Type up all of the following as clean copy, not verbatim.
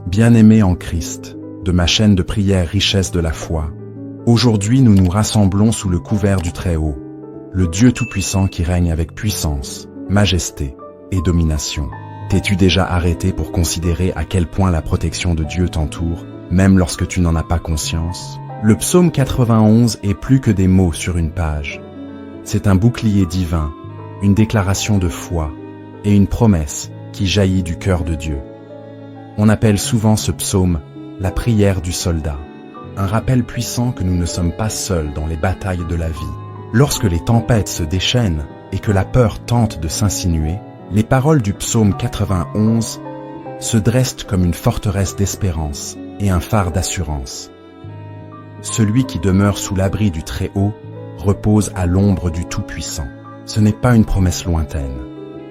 Bien-aimés en Christ, de ma chaîne de prière Richesse de la foi, aujourd'hui nous nous rassemblons sous le couvert du Très-Haut, le Dieu Tout-Puissant qui règne avec puissance, majesté et domination. T'es-tu déjà arrêté pour considérer à quel point la protection de Dieu t'entoure, même lorsque tu n'en as pas conscience? Le psaume 91 est plus que des mots sur une page. C'est un bouclier divin, une déclaration de foi et une promesse qui jaillit du cœur de Dieu. On appelle souvent ce psaume la prière du soldat, un rappel puissant que nous ne sommes pas seuls dans les batailles de la vie. Lorsque les tempêtes se déchaînent et que la peur tente de s'insinuer, les paroles du psaume 91 se dressent comme une forteresse d'espérance et un phare d'assurance. Celui qui demeure sous l'abri du Très-Haut repose à l'ombre du Tout-Puissant. Ce n'est pas une promesse lointaine,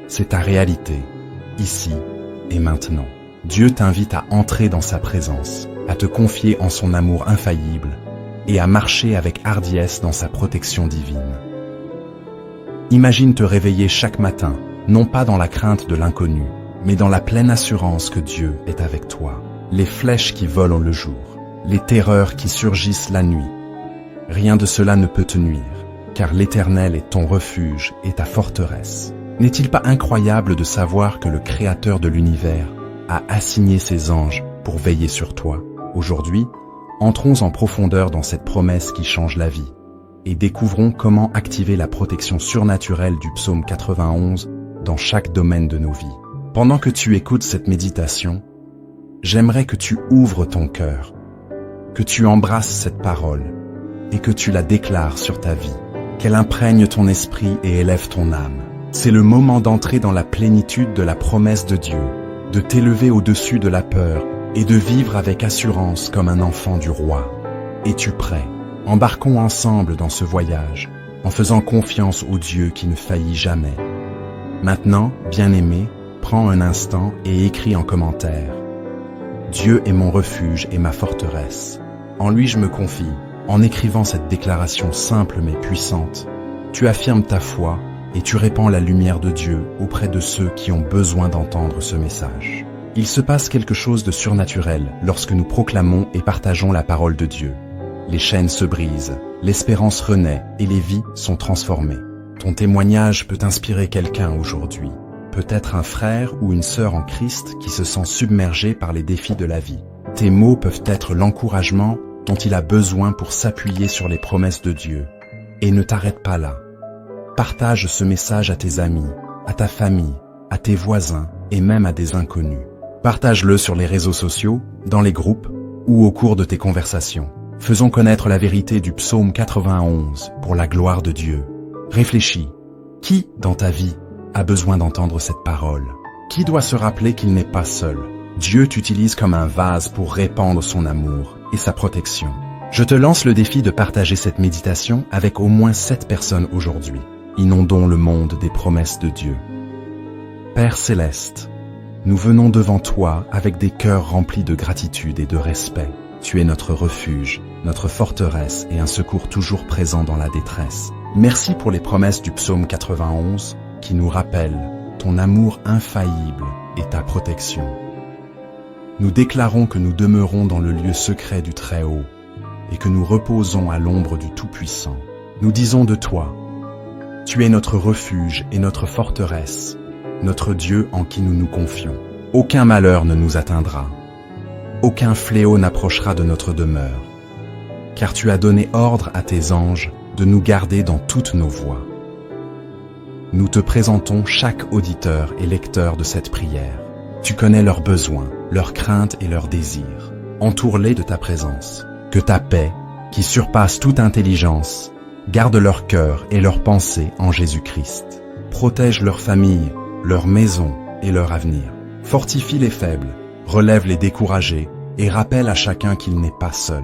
c'est ta réalité, ici et maintenant. Dieu t'invite à entrer dans sa présence, à te confier en son amour infaillible et à marcher avec hardiesse dans sa protection divine. Imagine te réveiller chaque matin, non pas dans la crainte de l'inconnu, mais dans la pleine assurance que Dieu est avec toi. Les flèches qui volent le jour, les terreurs qui surgissent la nuit. Rien de cela ne peut te nuire, car l'Éternel est ton refuge et ta forteresse. N'est-il pas incroyable de savoir que le Créateur de l'univers a assigné ses anges pour veiller sur toi? Aujourd'hui, entrons en profondeur dans cette promesse qui change la vie et découvrons comment activer la protection surnaturelle du psaume 91 dans chaque domaine de nos vies. Pendant que tu écoutes cette méditation, j'aimerais que tu ouvres ton cœur, que tu embrasses cette parole et que tu la déclares sur ta vie, qu'elle imprègne ton esprit et élève ton âme. C'est le moment d'entrer dans la plénitude de la promesse de Dieu, de t'élever au-dessus de la peur et de vivre avec assurance comme un enfant du roi. Es-tu prêt? Embarquons ensemble dans ce voyage, en faisant confiance au Dieu qui ne faillit jamais. Maintenant, bien-aimé, prends un instant et écris en commentaire. Dieu est mon refuge et ma forteresse. En lui je me confie. En écrivant cette déclaration simple mais puissante, tu affirmes ta foi et tu répands la lumière de Dieu auprès de ceux qui ont besoin d'entendre ce message. Il se passe quelque chose de surnaturel lorsque nous proclamons et partageons la parole de Dieu. Les chaînes se brisent, l'espérance renaît et les vies sont transformées. Ton témoignage peut inspirer quelqu'un aujourd'hui, peut-être un frère ou une sœur en Christ qui se sent submergé par les défis de la vie. Tes mots peuvent être l'encouragement dont il a besoin pour s'appuyer sur les promesses de Dieu. Et ne t'arrête pas là. Partage ce message à tes amis, à ta famille, à tes voisins et même à des inconnus. Partage-le sur les réseaux sociaux, dans les groupes ou au cours de tes conversations. Faisons connaître la vérité du psaume 91 pour la gloire de Dieu. Réfléchis. Qui, dans ta vie, a besoin d'entendre cette parole? Qui doit se rappeler qu'il n'est pas seul? Dieu t'utilise comme un vase pour répandre son amour et sa protection. Je te lance le défi de partager cette méditation avec au moins 7 personnes aujourd'hui. Inondons le monde des promesses de Dieu. Père Céleste, nous venons devant toi avec des cœurs remplis de gratitude et de respect. Tu es notre refuge, notre forteresse et un secours toujours présent dans la détresse. Merci pour les promesses du psaume 91 qui nous rappellent ton amour infaillible et ta protection. Nous déclarons que nous demeurons dans le lieu secret du Très-Haut et que nous reposons à l'ombre du Tout-Puissant. Nous disons de toi, tu es notre refuge et notre forteresse, notre Dieu en qui nous nous confions. Aucun malheur ne nous atteindra. Aucun fléau n'approchera de notre demeure, car tu as donné ordre à tes anges de nous garder dans toutes nos voies. Nous te présentons chaque auditeur et lecteur de cette prière. Tu connais leurs besoins, leurs craintes et leurs désirs. Entoure-les de ta présence. Que ta paix, qui surpasse toute intelligence, garde leur cœur et leurs pensées en Jésus-Christ. Protège leur famille, leur maison et leur avenir. Fortifie les faibles, relève les découragés et rappelle à chacun qu'il n'est pas seul.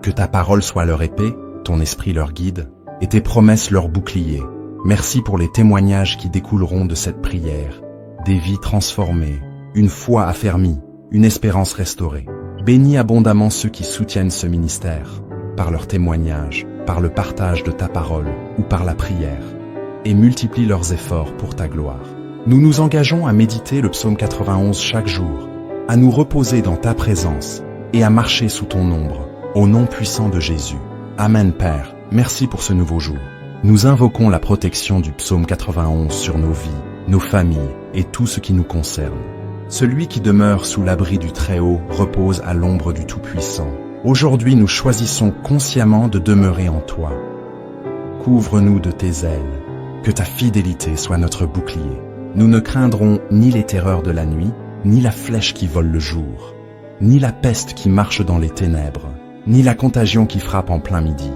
Que ta parole soit leur épée, ton esprit leur guide et tes promesses leur bouclier. Merci pour les témoignages qui découleront de cette prière. Des vies transformées, une foi affermie, une espérance restaurée. Bénis abondamment ceux qui soutiennent ce ministère, par leur témoignage, par le partage de ta parole ou par la prière, et multiplie leurs efforts pour ta gloire. Nous nous engageons à méditer le psaume 91 chaque jour, à nous reposer dans ta présence et à marcher sous ton ombre, au nom puissant de Jésus. Amen Père, merci pour ce nouveau jour. Nous invoquons la protection du psaume 91 sur nos vies, nos familles et tout ce qui nous concerne. Celui qui demeure sous l'abri du Très-Haut repose à l'ombre du Tout-Puissant. Aujourd'hui, nous choisissons consciemment de demeurer en toi. Couvre-nous de tes ailes, que ta fidélité soit notre bouclier. Nous ne craindrons ni les terreurs de la nuit, ni la flèche qui vole le jour, ni la peste qui marche dans les ténèbres, ni la contagion qui frappe en plein midi.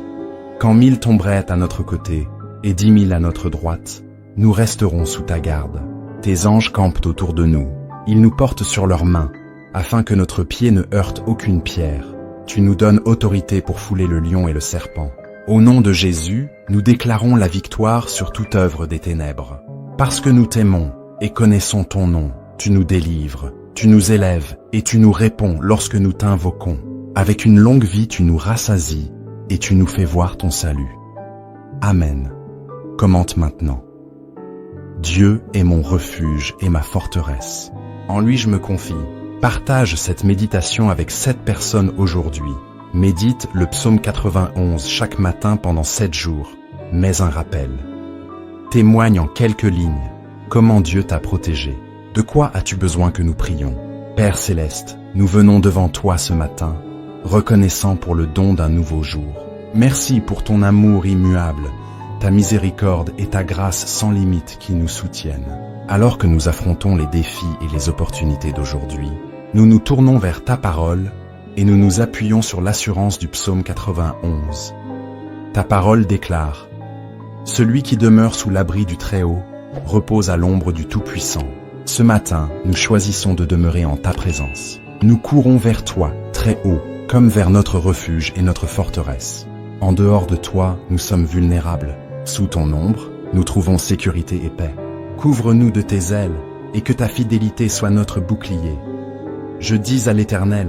Quand 1000 tomberaient à notre côté et 10 000 à notre droite, nous resterons sous ta garde. Tes anges campent autour de nous. Ils nous portent sur leurs mains, afin que notre pied ne heurte aucune pierre. Tu nous donnes autorité pour fouler le lion et le serpent. Au nom de Jésus, nous déclarons la victoire sur toute œuvre des ténèbres. Parce que nous t'aimons et connaissons ton nom, tu nous délivres, tu nous élèves et tu nous réponds lorsque nous t'invoquons. Avec une longue vie, tu nous rassasies et tu nous fais voir ton salut. Amen. Commente maintenant. Dieu est mon refuge et ma forteresse. En lui je me confie. Partage cette méditation avec 7 personnes aujourd'hui. Médite le psaume 91 chaque matin pendant 7 jours. Mets un rappel. Témoigne en quelques lignes comment Dieu t'a protégé. De quoi as-tu besoin que nous prions? Père Céleste, nous venons devant toi ce matin, reconnaissant pour le don d'un nouveau jour. Merci pour ton amour immuable, ta miséricorde et ta grâce sans limite qui nous soutiennent. Alors que nous affrontons les défis et les opportunités d'aujourd'hui, nous nous tournons vers ta parole et nous nous appuyons sur l'assurance du psaume 91. Ta parole déclare « Celui qui demeure sous l'abri du Très-Haut repose à l'ombre du Tout-Puissant. » Ce matin, nous choisissons de demeurer en ta présence. Nous courons vers toi, très haut, comme vers notre refuge et notre forteresse. En dehors de toi, nous sommes vulnérables. Sous ton ombre, nous trouvons sécurité et paix. Couvre-nous de tes ailes, et que ta fidélité soit notre bouclier. Je dis à l'Éternel,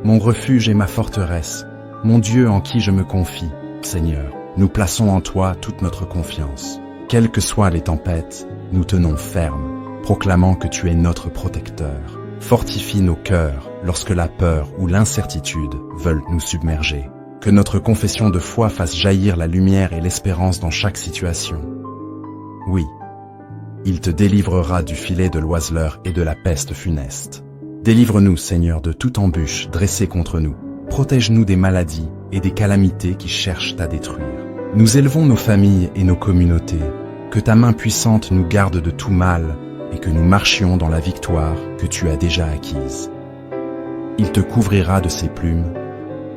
mon refuge et ma forteresse, mon Dieu en qui je me confie. Seigneur, nous plaçons en toi toute notre confiance. Quelles que soient les tempêtes, nous tenons ferme, proclamant que tu es notre protecteur. Fortifie nos cœurs lorsque la peur ou l'incertitude veulent nous submerger. Que notre confession de foi fasse jaillir la lumière et l'espérance dans chaque situation. Oui. Il te délivrera du filet de l'oiseleur et de la peste funeste. Délivre-nous, Seigneur, de toute embûche dressée contre nous. Protège-nous des maladies et des calamités qui cherchent à détruire. Nous élevons nos familles et nos communautés. Que ta main puissante nous garde de tout mal et que nous marchions dans la victoire que tu as déjà acquise. Il te couvrira de ses plumes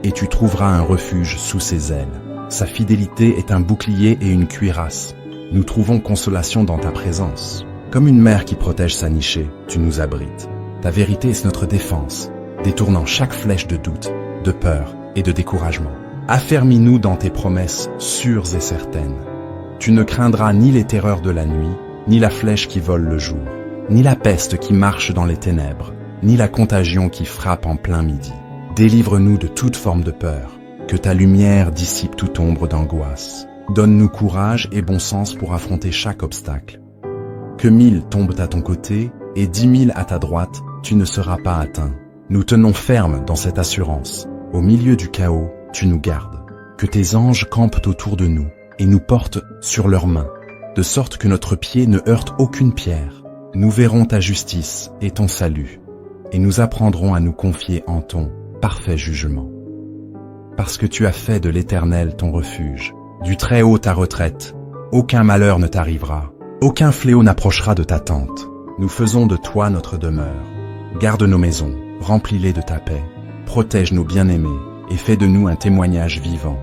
et tu trouveras un refuge sous ses ailes. Sa fidélité est un bouclier et une cuirasse. Nous trouvons consolation dans ta présence. Comme une mère qui protège sa nichée, tu nous abrites. Ta vérité est notre défense, détournant chaque flèche de doute, de peur et de découragement. Affermis-nous dans tes promesses sûres et certaines. Tu ne craindras ni les terreurs de la nuit, ni la flèche qui vole le jour, ni la peste qui marche dans les ténèbres, ni la contagion qui frappe en plein midi. Délivre-nous de toute forme de peur, que ta lumière dissipe toute ombre d'angoisse. Donne-nous courage et bon sens pour affronter chaque obstacle. Que 1000 tombent à ton côté et 10 000 à ta droite, tu ne seras pas atteint. Nous tenons ferme dans cette assurance. Au milieu du chaos, tu nous gardes. Que tes anges campent autour de nous et nous portent sur leurs mains, de sorte que notre pied ne heurte aucune pierre. Nous verrons ta justice et ton salut, et nous apprendrons à nous confier en ton parfait jugement. Parce que tu as fait de l'Éternel ton refuge, du Très-Haut ta retraite, aucun malheur ne t'arrivera, aucun fléau n'approchera de ta tente. Nous faisons de toi notre demeure. Garde nos maisons, remplis-les de ta paix, protège nos bien-aimés et fais de nous un témoignage vivant.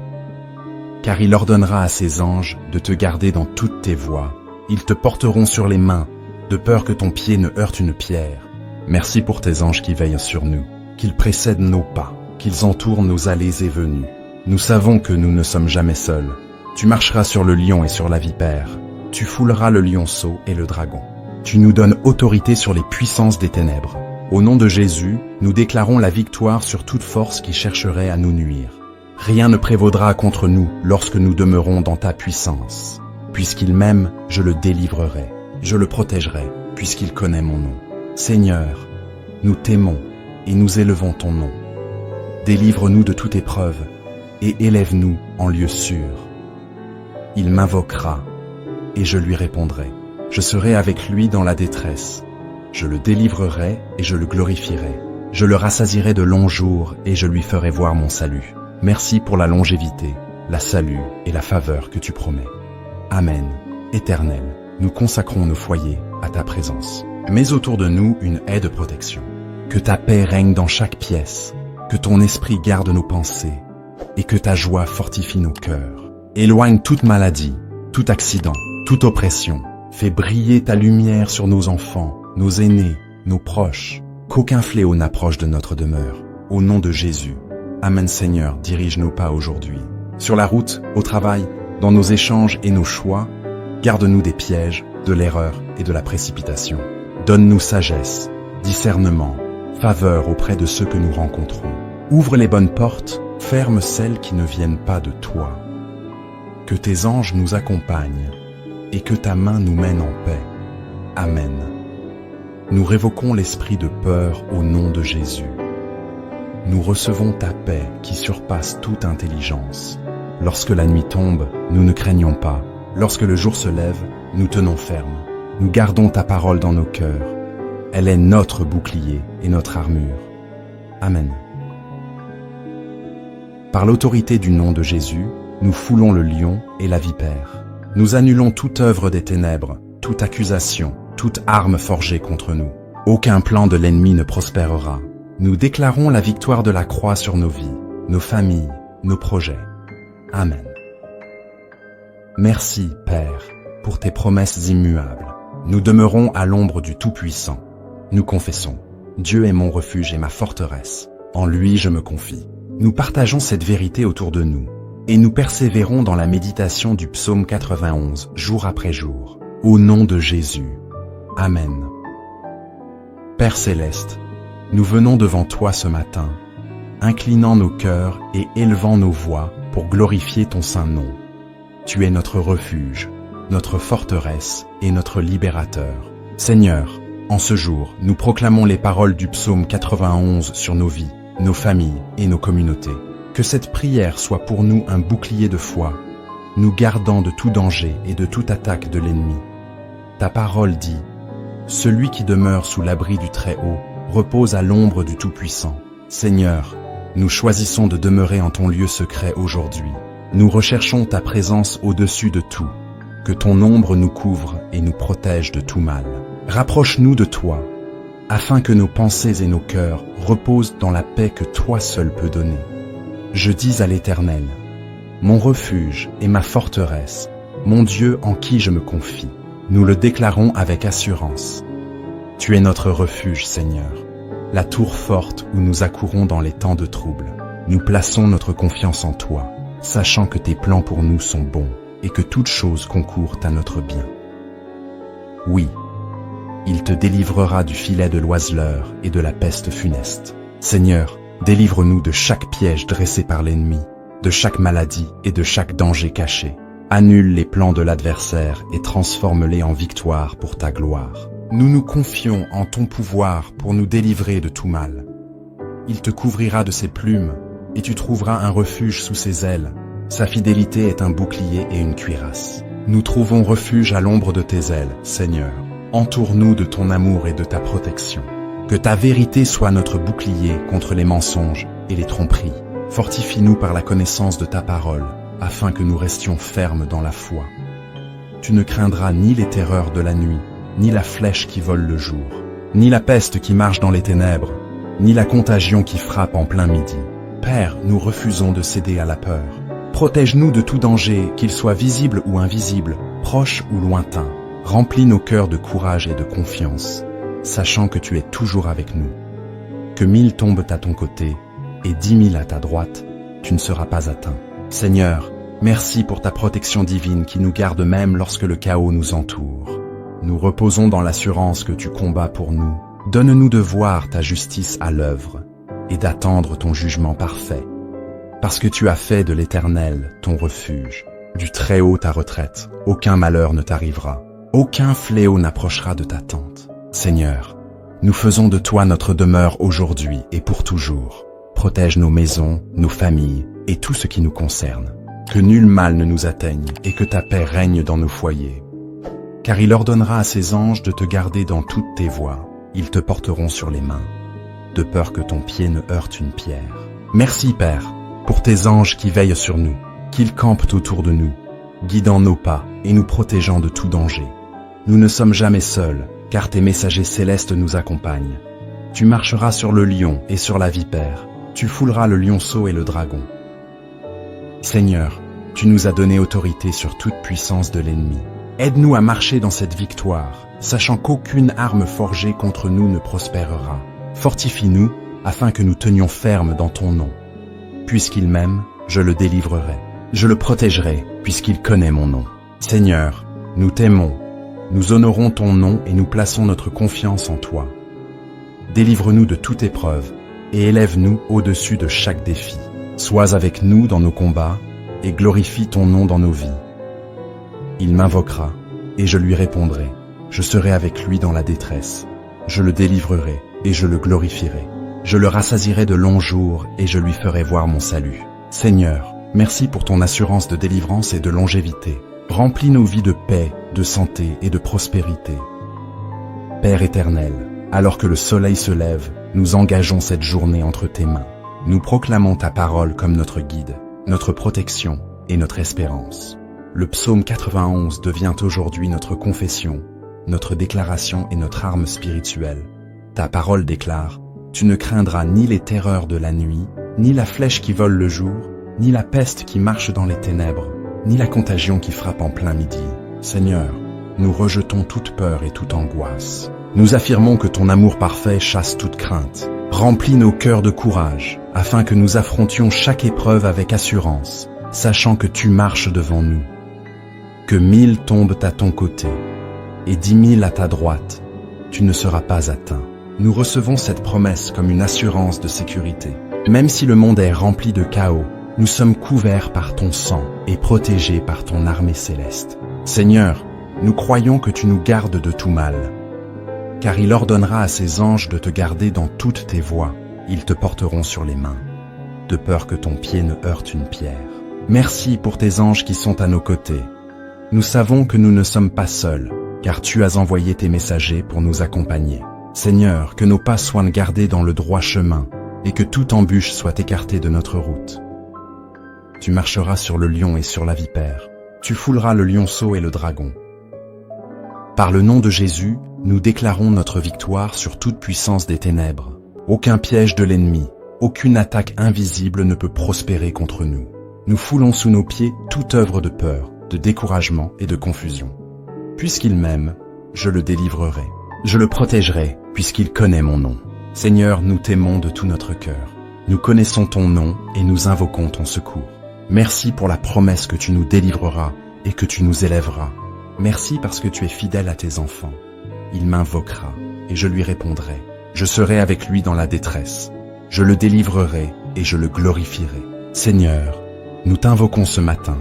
Car il ordonnera à ses anges de te garder dans toutes tes voies. Ils te porteront sur les mains, de peur que ton pied ne heurte une pierre. Merci pour tes anges qui veillent sur nous, qu'ils précèdent nos pas, qu'ils entourent nos allées et venues. Nous savons que nous ne sommes jamais seuls. Tu marcheras sur le lion et sur la vipère. Tu fouleras le lionceau et le dragon. Tu nous donnes autorité sur les puissances des ténèbres. Au nom de Jésus, nous déclarons la victoire sur toute force qui chercherait à nous nuire. Rien ne prévaudra contre nous lorsque nous demeurons dans ta puissance. Puisqu'il m'aime, je le délivrerai. Je le protégerai, puisqu'il connaît mon nom. Seigneur, nous t'aimons et nous élevons ton nom. Délivre-nous de toute épreuve, et élève-nous en lieu sûr. Il m'invoquera, et je lui répondrai. Je serai avec lui dans la détresse. Je le délivrerai et je le glorifierai. Je le rassasierai de longs jours et je lui ferai voir mon salut. Merci pour la longévité, la salut et la faveur que tu promets. Amen. Éternel, nous consacrons nos foyers à ta présence. Mets autour de nous une haie de protection. Que ta paix règne dans chaque pièce, que ton esprit garde nos pensées et que ta joie fortifie nos cœurs. Éloigne toute maladie, tout accident, toute oppression. Fais briller ta lumière sur nos enfants, nos aînés, nos proches. Qu'aucun fléau n'approche de notre demeure. Au nom de Jésus. Amen. Seigneur, dirige nos pas aujourd'hui. Sur la route, au travail, dans nos échanges et nos choix, garde-nous des pièges, de l'erreur et de la précipitation. Donne-nous sagesse, discernement, faveur auprès de ceux que nous rencontrons. Ouvre les bonnes portes, ferme celles qui ne viennent pas de toi. Que tes anges nous accompagnent et que ta main nous mène en paix. Amen. Nous révoquons l'esprit de peur au nom de Jésus. Nous recevons ta paix qui surpasse toute intelligence. Lorsque la nuit tombe, nous ne craignons pas. Lorsque le jour se lève, nous tenons ferme. Nous gardons ta parole dans nos cœurs. Elle est notre bouclier et notre armure. Amen. Par l'autorité du nom de Jésus, nous foulons le lion et la vipère. Nous annulons toute œuvre des ténèbres, toute accusation, toute arme forgée contre nous. Aucun plan de l'ennemi ne prospérera. Nous déclarons la victoire de la croix sur nos vies, nos familles, nos projets. Amen. Merci, Père, pour tes promesses immuables. Nous demeurons à l'ombre du Tout-Puissant. Nous confessons, Dieu est mon refuge et ma forteresse. En lui je me confie. Nous partageons cette vérité autour de nous. Et nous persévérons dans la méditation du psaume 91, jour après jour. Au nom de Jésus. Amen. Père céleste, nous venons devant toi ce matin, inclinant nos cœurs et élevant nos voix pour glorifier ton saint nom. Tu es notre refuge, notre forteresse et notre libérateur. Seigneur, en ce jour, nous proclamons les paroles du psaume 91 sur nos vies, nos familles et nos communautés. Que cette prière soit pour nous un bouclier de foi, nous gardant de tout danger et de toute attaque de l'ennemi. Ta parole dit, « Celui qui demeure sous l'abri du Très-Haut repose à l'ombre du Tout-Puissant. » Seigneur, nous choisissons de demeurer en ton lieu secret aujourd'hui. Nous recherchons ta présence au-dessus de tout. Que ton ombre nous couvre et nous protège de tout mal. Rapproche-nous de toi, afin que nos pensées et nos cœurs reposent dans la paix que toi seul peux donner. Je dis à l'Éternel, mon refuge et ma forteresse, mon Dieu en qui je me confie. Nous le déclarons avec assurance. Tu es notre refuge, Seigneur, la tour forte où nous accourons dans les temps de trouble. Nous plaçons notre confiance en toi, sachant que tes plans pour nous sont bons et que toutes choses concourent à notre bien. Oui, il te délivrera du filet de l'oiseleur et de la peste funeste. Seigneur, délivre-nous de chaque piège dressé par l'ennemi, de chaque maladie et de chaque danger caché. Annule les plans de l'adversaire et transforme-les en victoire pour ta gloire. Nous nous confions en ton pouvoir pour nous délivrer de tout mal. Il te couvrira de ses plumes et tu trouveras un refuge sous ses ailes. Sa fidélité est un bouclier et une cuirasse. Nous trouvons refuge à l'ombre de tes ailes, Seigneur. Entoure-nous de ton amour et de ta protection. Que ta vérité soit notre bouclier contre les mensonges et les tromperies. Fortifie-nous par la connaissance de ta parole, afin que nous restions fermes dans la foi. Tu ne craindras ni les terreurs de la nuit, ni la flèche qui vole le jour, ni la peste qui marche dans les ténèbres, ni la contagion qui frappe en plein midi. Père, nous refusons de céder à la peur. Protège-nous de tout danger, qu'il soit visible ou invisible, proche ou lointain. Remplis nos cœurs de courage et de confiance, sachant que tu es toujours avec nous. Que 1000 tombent à ton côté et 10 000 à ta droite, tu ne seras pas atteint. Seigneur, merci pour ta protection divine qui nous garde même lorsque le chaos nous entoure. Nous reposons dans l'assurance que tu combats pour nous. Donne-nous de voir ta justice à l'œuvre et d'attendre ton jugement parfait. Parce que tu as fait de l'Éternel ton refuge, du Très-Haut ta retraite, aucun malheur ne t'arrivera. Aucun fléau n'approchera de ta tente. Seigneur, Nous faisons de toi notre demeure aujourd'hui et pour toujours. Protège nos maisons, nos familles et tout ce qui nous concerne. Que nul mal ne nous atteigne et que ta paix règne dans nos foyers. Car il ordonnera à ses anges de te garder dans toutes tes voies. Ils te porteront sur les mains, de peur que ton pied ne heurte une pierre. Merci, Père, pour tes anges qui veillent sur nous, qu'ils campent autour de nous, guidant nos pas et nous protégeant de tout danger. Nous ne sommes jamais seuls, car tes messagers célestes nous accompagnent. Tu marcheras sur le lion et sur la vipère, tu fouleras le lionceau et le dragon. Seigneur, tu nous as donné autorité sur toute puissance de l'ennemi. Aide-nous à marcher dans cette victoire, sachant qu'aucune arme forgée contre nous ne prospérera. Fortifie-nous, afin que nous tenions ferme dans ton nom. Puisqu'il m'aime, je le délivrerai. Je le protégerai, puisqu'il connaît mon nom. Seigneur, nous t'aimons. Nous honorons ton nom et nous plaçons notre confiance en toi. Délivre-nous de toute épreuve et élève-nous au-dessus de chaque défi. Sois avec nous dans nos combats et glorifie ton nom dans nos vies. Il m'invoquera et je lui répondrai. Je serai avec lui dans la détresse. Je le délivrerai et je le glorifierai. Je le rassasierai de longs jours et je lui ferai voir mon salut. Seigneur, merci pour ton assurance de délivrance et de longévité. Remplis nos vies de paix, de santé et de prospérité. Père éternel, alors que le soleil se lève, nous engageons cette journée entre tes mains. Nous proclamons ta parole comme notre guide, notre protection et notre espérance. Le psaume 91 devient aujourd'hui notre confession, notre déclaration et notre arme spirituelle. Ta parole déclare: tu ne craindras ni les terreurs de la nuit, ni la flèche qui vole le jour, ni la peste qui marche dans les ténèbres, ni la contagion qui frappe en plein midi. Seigneur, nous rejetons toute peur et toute angoisse. Nous affirmons que ton amour parfait chasse toute crainte. Remplis nos cœurs de courage, afin que nous affrontions chaque épreuve avec assurance, sachant que tu marches devant nous. Que 1000 tombent à ton côté, et 10 000 à ta droite, tu ne seras pas atteint. Nous recevons cette promesse comme une assurance de sécurité. Même si le monde est rempli de chaos, nous sommes couverts par ton sang et protégés par ton armée céleste. Seigneur, nous croyons que tu nous gardes de tout mal, car il ordonnera à ses anges de te garder dans toutes tes voies. Ils te porteront sur les mains, de peur que ton pied ne heurte une pierre. Merci pour tes anges qui sont à nos côtés. Nous savons que nous ne sommes pas seuls, car tu as envoyé tes messagers pour nous accompagner. Seigneur, que nos pas soient gardés dans le droit chemin, et que toute embûche soit écartée de notre route. Tu marcheras sur le lion et sur la vipère. Tu fouleras le lionceau et le dragon. Par le nom de Jésus, nous déclarons notre victoire sur toute puissance des ténèbres. Aucun piège de l'ennemi, aucune attaque invisible ne peut prospérer contre nous. Nous foulons sous nos pieds toute œuvre de peur, de découragement et de confusion. Puisqu'il m'aime, je le délivrerai. Je le protégerai, puisqu'il connaît mon nom. Seigneur, nous t'aimons de tout notre cœur. Nous connaissons ton nom et nous invoquons ton secours. Merci pour la promesse que tu nous délivreras et que tu nous élèveras. Merci parce que tu es fidèle à tes enfants. Il m'invoquera et je lui répondrai. Je serai avec lui dans la détresse. Je le délivrerai et je le glorifierai. Seigneur, nous t'invoquons ce matin,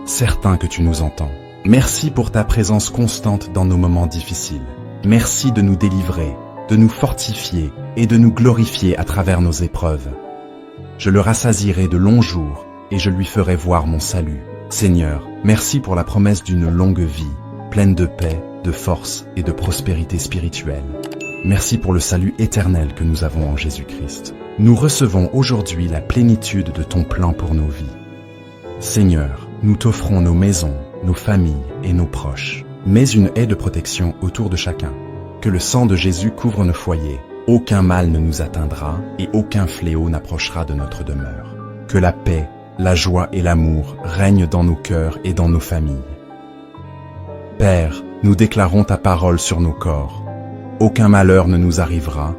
certains que tu nous entends. Merci pour ta présence constante dans nos moments difficiles. Merci de nous délivrer, de nous fortifier et de nous glorifier à travers nos épreuves. Je le rassasierai de longs jours et je lui ferai voir mon salut. Seigneur, merci pour la promesse d'une longue vie, pleine de paix, de force et de prospérité spirituelle. Merci pour le salut éternel que nous avons en Jésus-Christ. Nous recevons aujourd'hui la plénitude de ton plan pour nos vies. Seigneur, nous t'offrons nos maisons, nos familles et nos proches. Mets une haie de protection autour de chacun. Que le sang de Jésus couvre nos foyers. Aucun mal ne nous atteindra et aucun fléau n'approchera de notre demeure. Que la paix, la joie et l'amour règnent dans nos cœurs et dans nos familles. Père, nous déclarons ta parole sur nos corps. Aucun malheur ne nous arrivera,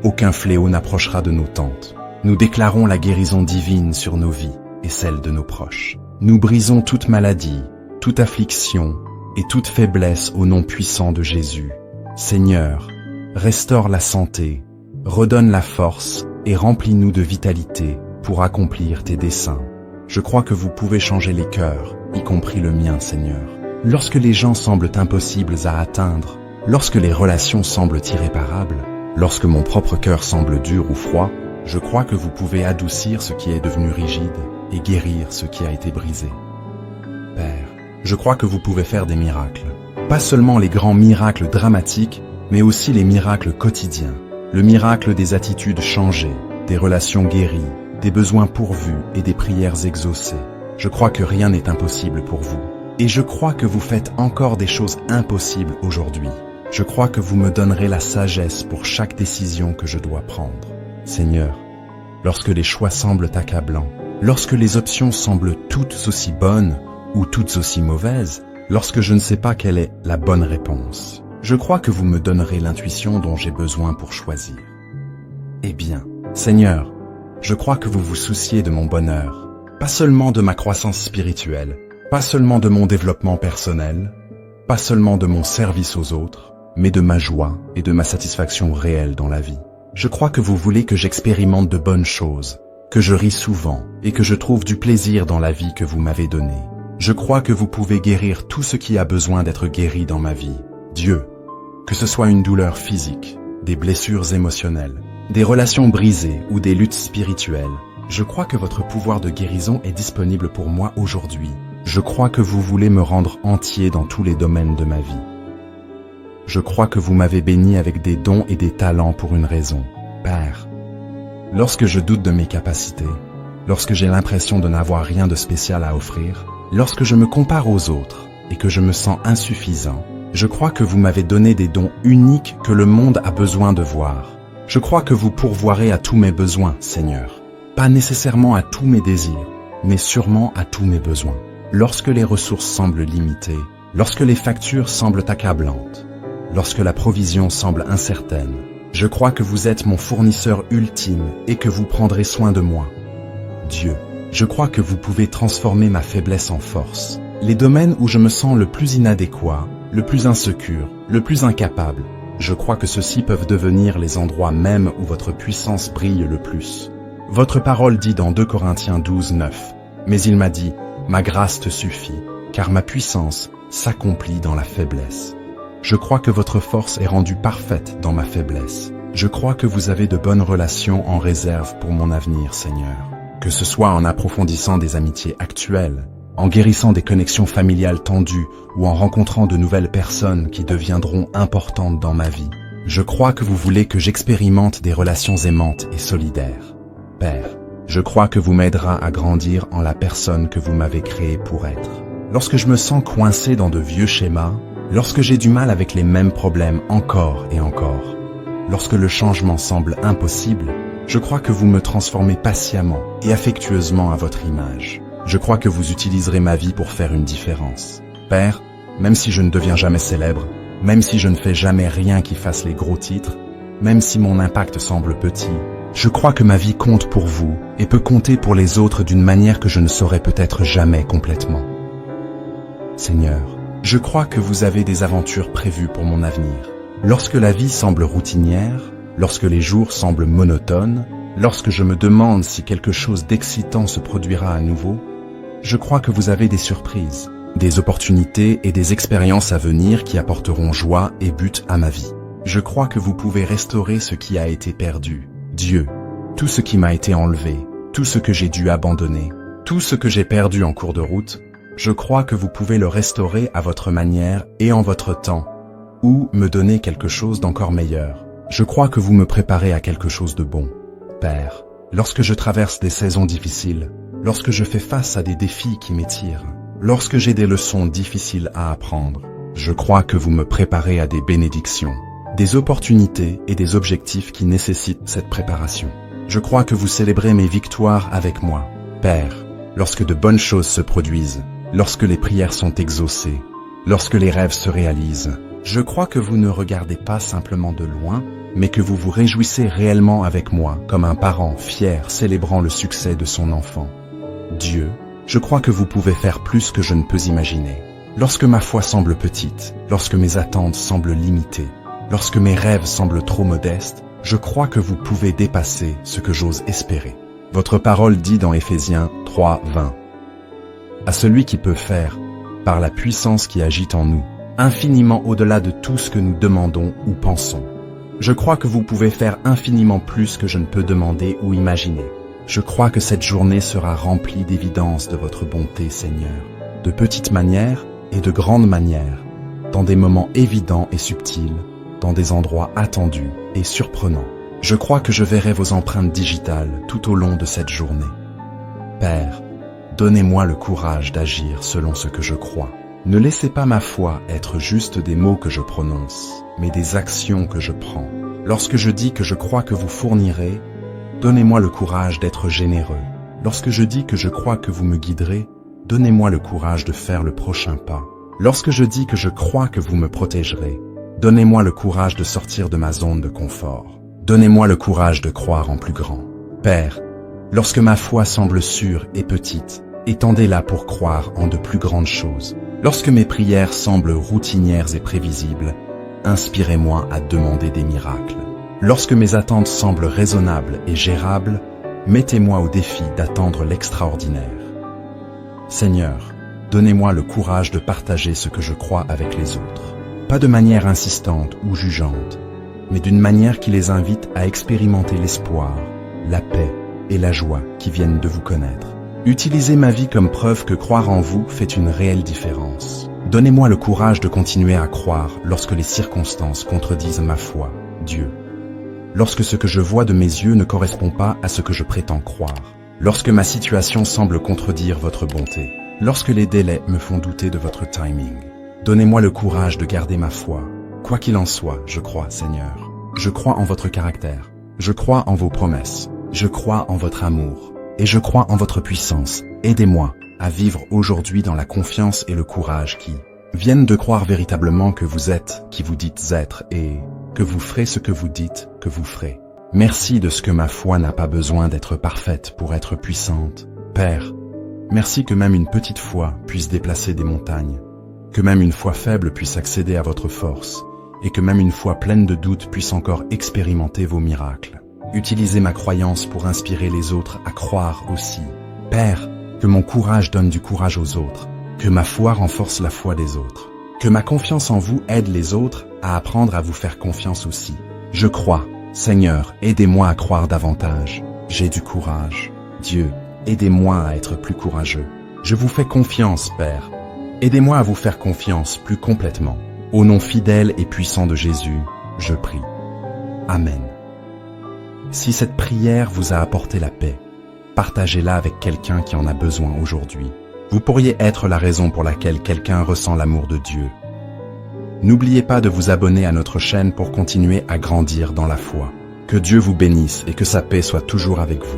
aucun fléau n'approchera de nos tentes. Nous déclarons la guérison divine sur nos vies et celle de nos proches. Nous brisons toute maladie, toute affliction et toute faiblesse au nom puissant de Jésus. Seigneur, restaure la santé, redonne la force et remplis-nous de vitalité pour accomplir tes desseins. Je crois que vous pouvez changer les cœurs, y compris le mien, Seigneur. Lorsque les gens semblent impossibles à atteindre, lorsque les relations semblent irréparables, Lorsque mon propre cœur semble dur ou froid, je crois que vous pouvez adoucir ce qui est devenu rigide et guérir ce qui a été brisé. Père, je crois que vous pouvez faire des miracles. Pas seulement les grands miracles dramatiques, mais aussi les miracles quotidiens. Le miracle des attitudes changées, des relations guéries, des besoins pourvus et des prières exaucées. Je crois que rien n'est impossible pour vous. Et je crois que vous faites encore des choses impossibles aujourd'hui. Je crois que vous me donnerez la sagesse pour chaque décision que je dois prendre. Seigneur, lorsque les choix semblent accablants, lorsque les options semblent toutes aussi bonnes ou toutes aussi mauvaises, lorsque je ne sais pas quelle est la bonne réponse, je crois que vous me donnerez l'intuition dont j'ai besoin pour choisir. Eh bien, Seigneur, je crois que vous vous souciez de mon bonheur, pas seulement de ma croissance spirituelle, pas seulement de mon développement personnel, pas seulement de mon service aux autres, mais de ma joie et de ma satisfaction réelle dans la vie. Je crois que vous voulez que j'expérimente de bonnes choses, que je ris souvent et que je trouve du plaisir dans la vie que vous m'avez donnée. Je crois que vous pouvez guérir tout ce qui a besoin d'être guéri dans ma vie. Dieu, que ce soit une douleur physique, des blessures émotionnelles, des relations brisées ou des luttes spirituelles, je crois que votre pouvoir de guérison est disponible pour moi aujourd'hui. Je crois que vous voulez me rendre entier dans tous les domaines de ma vie. Je crois que vous m'avez béni avec des dons et des talents pour une raison. Père, lorsque je doute de mes capacités, lorsque j'ai l'impression de n'avoir rien de spécial à offrir, lorsque je me compare aux autres et que je me sens insuffisant, je crois que vous m'avez donné des dons uniques que le monde a besoin de voir. Je crois que vous pourvoirez à tous mes besoins, Seigneur. Pas nécessairement à tous mes désirs, mais sûrement à tous mes besoins. Lorsque les ressources semblent limitées, lorsque les factures semblent accablantes, lorsque la provision semble incertaine, je crois que vous êtes mon fournisseur ultime et que vous prendrez soin de moi. Dieu, je crois que vous pouvez transformer ma faiblesse en force. Les domaines où je me sens le plus inadéquat, le plus insécure, le plus incapable, je crois que ceux-ci peuvent devenir les endroits mêmes où votre puissance brille le plus. Votre parole dit dans 2 Corinthiens 12, 9, « Mais il m'a dit, ma grâce te suffit, car ma puissance s'accomplit dans la faiblesse. » Je crois que votre force est rendue parfaite dans ma faiblesse. Je crois que vous avez de bonnes relations en réserve pour mon avenir, Seigneur. Que ce soit en approfondissant des amitiés actuelles, en guérissant des connexions familiales tendues ou en rencontrant de nouvelles personnes qui deviendront importantes dans ma vie. Je crois que vous voulez que j'expérimente des relations aimantes et solidaires. Père, je crois que vous m'aiderez à grandir en la personne que vous m'avez créée pour être. Lorsque je me sens coincé dans de vieux schémas, lorsque j'ai du mal avec les mêmes problèmes encore et encore, lorsque le changement semble impossible, je crois que vous me transformez patiemment et affectueusement à votre image. Je crois que vous utiliserez ma vie pour faire une différence. Père, même si je ne deviens jamais célèbre, même si je ne fais jamais rien qui fasse les gros titres, même si mon impact semble petit, je crois que ma vie compte pour vous et peut compter pour les autres d'une manière que je ne saurais peut-être jamais complètement. Seigneur, je crois que vous avez des aventures prévues pour mon avenir. Lorsque la vie semble routinière, lorsque les jours semblent monotones, lorsque je me demande si quelque chose d'excitant se produira à nouveau, je crois que vous avez des surprises, des opportunités et des expériences à venir qui apporteront joie et but à ma vie. Je crois que vous pouvez restaurer ce qui a été perdu. Dieu, tout ce qui m'a été enlevé, tout ce que j'ai dû abandonner, tout ce que j'ai perdu en cours de route, je crois que vous pouvez le restaurer à votre manière et en votre temps, ou me donner quelque chose d'encore meilleur. Je crois que vous me préparez à quelque chose de bon. Père, lorsque je traverse des saisons difficiles, lorsque je fais face à des défis qui m'étirent, lorsque j'ai des leçons difficiles à apprendre, je crois que vous me préparez à des bénédictions, des opportunités et des objectifs qui nécessitent cette préparation. Je crois que vous célébrez mes victoires avec moi. Père, lorsque de bonnes choses se produisent, lorsque les prières sont exaucées, lorsque les rêves se réalisent, je crois que vous ne regardez pas simplement de loin, mais que vous vous réjouissez réellement avec moi, comme un parent fier célébrant le succès de son enfant. Dieu, je crois que vous pouvez faire plus que je ne peux imaginer. Lorsque ma foi semble petite, lorsque mes attentes semblent limitées, lorsque mes rêves semblent trop modestes, je crois que vous pouvez dépasser ce que j'ose espérer. Votre parole dit dans Éphésiens 3, 20. À celui qui peut faire, par la puissance qui agit en nous, infiniment au-delà de tout ce que nous demandons ou pensons. Je crois que vous pouvez faire infiniment plus que je ne peux demander ou imaginer. Je crois que cette journée sera remplie d'évidence de votre bonté, Seigneur, de petites manières et de grandes manières, dans des moments évidents et subtils, dans des endroits attendus et surprenants. Je crois que je verrai vos empreintes digitales tout au long de cette journée. Père, donnez-moi le courage d'agir selon ce que je crois. Ne laissez pas ma foi être juste des mots que je prononce, mais des actions que je prends. Lorsque je dis que je crois que vous fournirez, donnez-moi le courage d'être généreux. Lorsque je dis que je crois que vous me guiderez, donnez-moi le courage de faire le prochain pas. Lorsque je dis que je crois que vous me protégerez, donnez-moi le courage de sortir de ma zone de confort. Donnez-moi le courage de croire en plus grand. Père, lorsque ma foi semble sûre et petite, étendez-la pour croire en de plus grandes choses. Lorsque mes prières semblent routinières et prévisibles, inspirez-moi à demander des miracles. Lorsque mes attentes semblent raisonnables et gérables, mettez-moi au défi d'attendre l'extraordinaire. Seigneur, donnez-moi le courage de partager ce que je crois avec les autres. Pas de manière insistante ou jugeante, mais d'une manière qui les invite à expérimenter l'espoir, la paix et la joie qui viennent de vous connaître. Utilisez ma vie comme preuve que croire en vous fait une réelle différence. Donnez-moi le courage de continuer à croire lorsque les circonstances contredisent ma foi, Dieu. Lorsque ce que je vois de mes yeux ne correspond pas à ce que je prétends croire. Lorsque ma situation semble contredire votre bonté. Lorsque les délais me font douter de votre timing. Donnez-moi le courage de garder ma foi. Quoi qu'il en soit, je crois, Seigneur. Je crois en votre caractère. Je crois en vos promesses. Je crois en votre amour. Et je crois en votre puissance. Aidez-moi à vivre aujourd'hui dans la confiance et le courage qui viennent de croire véritablement que vous êtes qui vous dites être et que vous ferez ce que vous dites que vous ferez. Merci de ce que ma foi n'a pas besoin d'être parfaite pour être puissante. Père, merci que même une petite foi puisse déplacer des montagnes, que même une foi faible puisse accéder à votre force, et que même une foi pleine de doutes puisse encore expérimenter vos miracles. Utilisez ma croyance pour inspirer les autres à croire aussi. Père, que mon courage donne du courage aux autres, que ma foi renforce la foi des autres, que ma confiance en vous aide les autres à apprendre à vous faire confiance aussi. Je crois, Seigneur, aidez-moi à croire davantage. J'ai du courage. Dieu, aidez-moi à être plus courageux. Je vous fais confiance, Père. Aidez-moi à vous faire confiance plus complètement. Au nom fidèle et puissant de Jésus, je prie. Amen. Si cette prière vous a apporté la paix, partagez-la avec quelqu'un qui en a besoin aujourd'hui. Vous pourriez être la raison pour laquelle quelqu'un ressent l'amour de Dieu. N'oubliez pas de vous abonner à notre chaîne pour continuer à grandir dans la foi. Que Dieu vous bénisse et que sa paix soit toujours avec vous.